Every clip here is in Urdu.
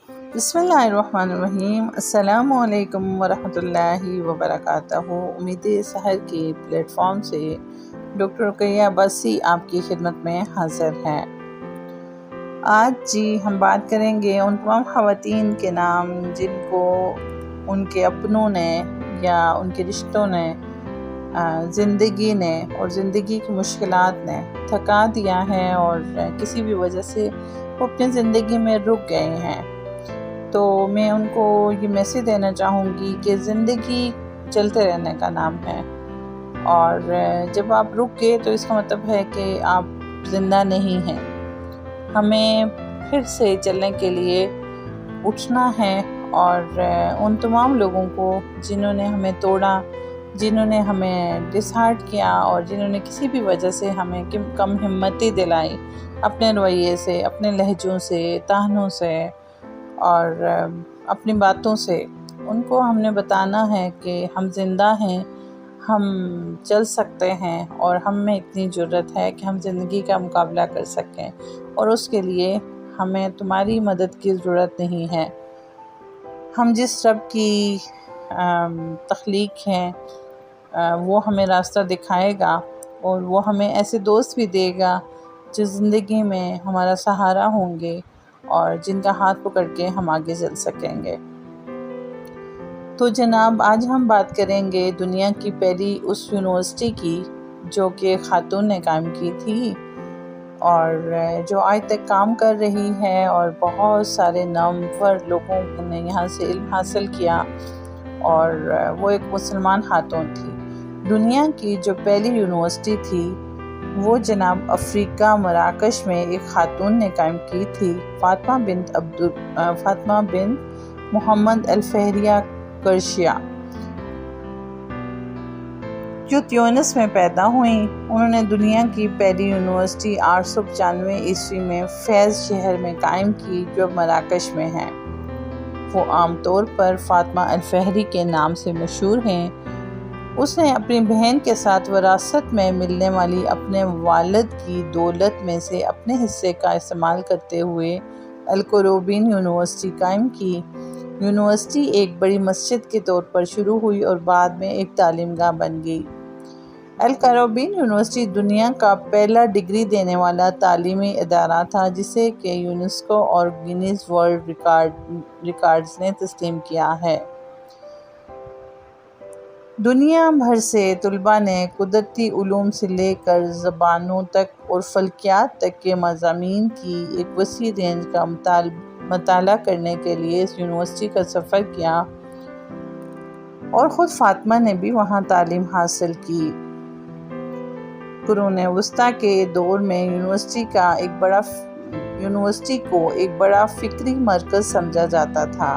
بسم اللہ الرحمن الرحیم۔ السلام علیکم ورحمۃ اللہ وبرکاتہ۔ امید سحر کے پلیٹ فارم سے ڈاکٹر رقیہ عباسی آپ کی خدمت میں حاضر ہیں۔ آج ہم بات کریں گے ان تمام خواتین کے نام جن کو ان کے اپنوں نے یا ان کے رشتوں نے، زندگی نے اور زندگی کی مشکلات نے تھکا دیا ہے، اور کسی بھی وجہ سے وہ اپنی زندگی میں رک گئے ہیں۔ تو میں ان کو یہ میسیج دینا چاہوں گی کہ زندگی چلتے رہنے کا نام ہے، اور جب آپ رک گئے تو اس کا مطلب ہے کہ آپ زندہ نہیں ہیں۔ ہمیں پھر سے چلنے کے لیے اٹھنا ہے، اور ان تمام لوگوں کو جنہوں نے ہمیں توڑا، جنہوں نے ہمیں ڈس ہارٹ کیا، اور جنہوں نے کسی بھی وجہ سے ہمیں کم ہمتی دلائی اپنے رویے سے، اپنے لہجوں سے، طعنوں سے اور اپنی باتوں سے، ان کو ہم نے بتانا ہے کہ ہم زندہ ہیں، ہم چل سکتے ہیں، اور ہم میں اتنی جرأت ہے کہ ہم زندگی کا مقابلہ کر سکیں، اور اس کے لیے ہمیں تمہاری مدد کی ضرورت نہیں ہے۔ ہم جس رب کی تخلیق ہیں وہ ہمیں راستہ دکھائے گا، اور وہ ہمیں ایسے دوست بھی دے گا جو زندگی میں ہمارا سہارا ہوں گے، اور جن کا ہاتھ پکڑ کے ہم آگے چل سکیں گے۔ تو جناب، آج ہم بات کریں گے دنیا کی پہلی اس یونیورسٹی کی جو کہ خاتون نے قائم کی تھی، اور جو آج تک کام کر رہی ہے، اور بہت سارے نامور لوگوں نے یہاں سے علم حاصل کیا، اور وہ ایک مسلمان خاتون تھی۔ دنیا کی جو پہلی یونیورسٹی تھی وہ جناب افریقہ مراکش میں ایک خاتون نے قائم کی تھی، فاطمہ بنت محمد الفہریہ قرشیہ، جو تیونس میں پیدا ہوئیں۔ انہوں نے دنیا کی پہلی یونیورسٹی 895 عیسوی میں فیض شہر میں قائم کی، جو مراکش میں ہے۔ وہ عام طور پر فاطمہ الفہری کے نام سے مشہور ہیں۔ اس نے اپنی بہن کے ساتھ وراثت میں ملنے والی اپنے والد کی دولت میں سے اپنے حصے کا استعمال کرتے ہوئے القروبین یونیورسٹی قائم کی۔ یونیورسٹی ایک بڑی مسجد کے طور پر شروع ہوئی اور بعد میں ایک تعلیم گاہ بن گئی۔ القروبین یونیورسٹی دنیا کا پہلا ڈگری دینے والا تعلیمی ادارہ تھا، جسے کہ یونیسکو اور گینیز ورلڈ ریکارڈز نے تسلیم کیا ہے۔ دنیا بھر سے طلباء نے قدرتی علوم سے لے کر زبانوں تک اور فلکیات تک کے مضامین کی ایک وسیع رینج کا مطالعہ کرنے کے لیے اس یونیورسٹی کا سفر کیا، اور خود فاطمہ نے بھی وہاں تعلیم حاصل کی۔ قرون وسطیٰ کے دور میں یونیورسٹی کو ایک بڑا فکری مرکز سمجھا جاتا تھا۔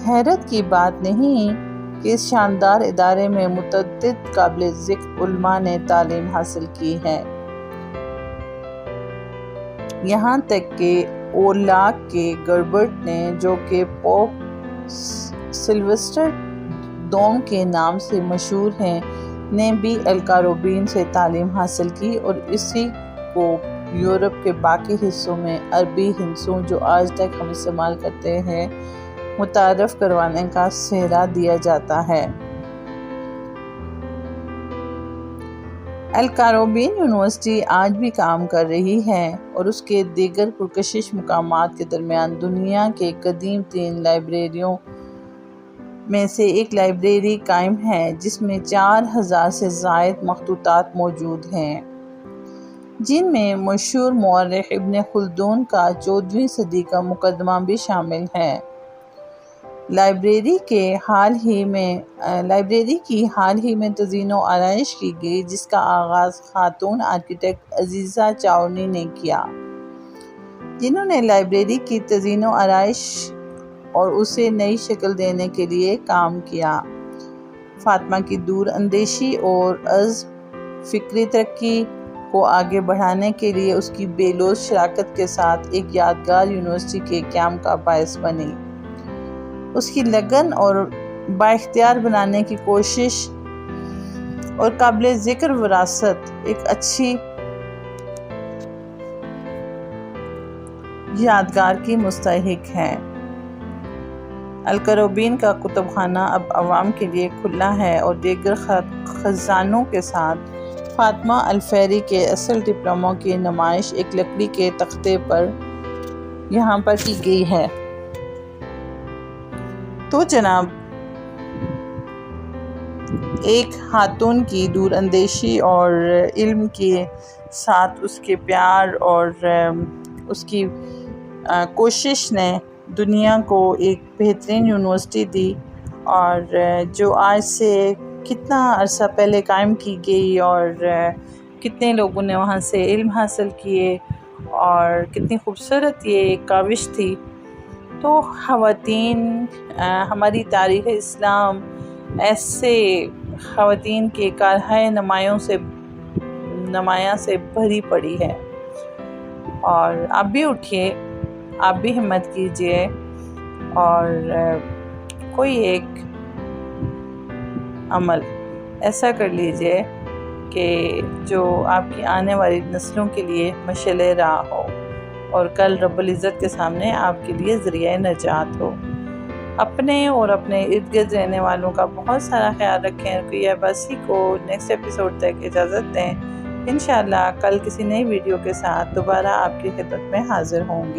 حیرت کی بات نہیں کہ اس شاندار ادارے میں متعدد قابل ذکر علماء نے تعلیم حاصل کی ہے، یہاں تک کہ اولاق کے گربرٹ نے، جو کہ پوپ سلوسٹر دوم کے نام سے مشہور ہیں، نے بھی القروبین سے تعلیم حاصل کی، اور اسی کو یورپ کے باقی حصوں میں عربی ہندسوں جو آج تک ہم استعمال کرتے ہیں متعارف کروانے کا سہرا دیا جاتا ہے۔ القروبین یونیورسٹی آج بھی کام کر رہی ہے، اور اس کے دیگر پرکشش مقامات کے درمیان دنیا کے قدیم ترین لائبریریوں میں سے ایک لائبریری قائم ہے، جس میں 4000 سے زائد مخطوطات موجود ہیں، جن میں مشہور مورخ ابن خلدون کا 14ویں صدی کا مقدمہ بھی شامل ہے۔ لائبریری کی حال ہی میں تزئین و آرائش کی گئی، جس کا آغاز خاتون آرکیٹیکٹ عزیزہ چاورنی نے کیا، جنہوں نے لائبریری کی تزئین و آرائش اور اسے نئی شکل دینے کے لیے کام کیا۔ فاطمہ کی دور اندیشی اور عزم فکری ترقی کو آگے بڑھانے کے لیے اس کی بے لوث شراکت کے ساتھ ایک یادگار یونیورسٹی کے قیام کا باعث بنی۔ اس کی لگن اور بااختیار بنانے کی کوشش اور قابل ذکر وراثت ایک اچھی یادگار کی مستحق ہیں۔ الکروبین کا کتب خانہ اب عوام کے لیے کھلا ہے اور دیگر خزانوں کے ساتھ فاطمہ الفیری کے اصل ڈپلوموں کی نمائش ایک لکڑی کے تختے پر یہاں پر کی گئی ہے۔ تو جناب، ایک خاتون کی دور اندیشی اور علم کے ساتھ اس کے پیار اور اس کی کوشش نے دنیا کو ایک بہترین یونیورسٹی دی، اور جو آج سے کتنا عرصہ پہلے قائم کی گئی، اور کتنے لوگوں نے وہاں سے علم حاصل کیے، اور کتنی خوبصورت یہ ایک کاوش تھی۔ تو خواتین، ہماری تاریخ اسلام ایسے خواتین کے کارہائے نمایاں سے بھری پڑی ہے۔ اور آپ بھی اٹھیے، آپ بھی ہمت کیجیے، اور کوئی ایک عمل ایسا کر لیجیے کہ جو آپ کی آنے والی نسلوں کے لیے مشعل راہ ہو، اور کل رب العزت کے سامنے آپ کے لیے ذریعہ نجات ہو۔ اپنے اور اپنے ارد گرد رہنے والوں کا بہت سارا خیال رکھیں۔ رقیہ عباسی کو نیکسٹ ایپیسوڈ تک اجازت دیں۔ انشاءاللہ کل کسی نئی ویڈیو کے ساتھ دوبارہ آپ کی خدمت میں حاضر ہوں گی۔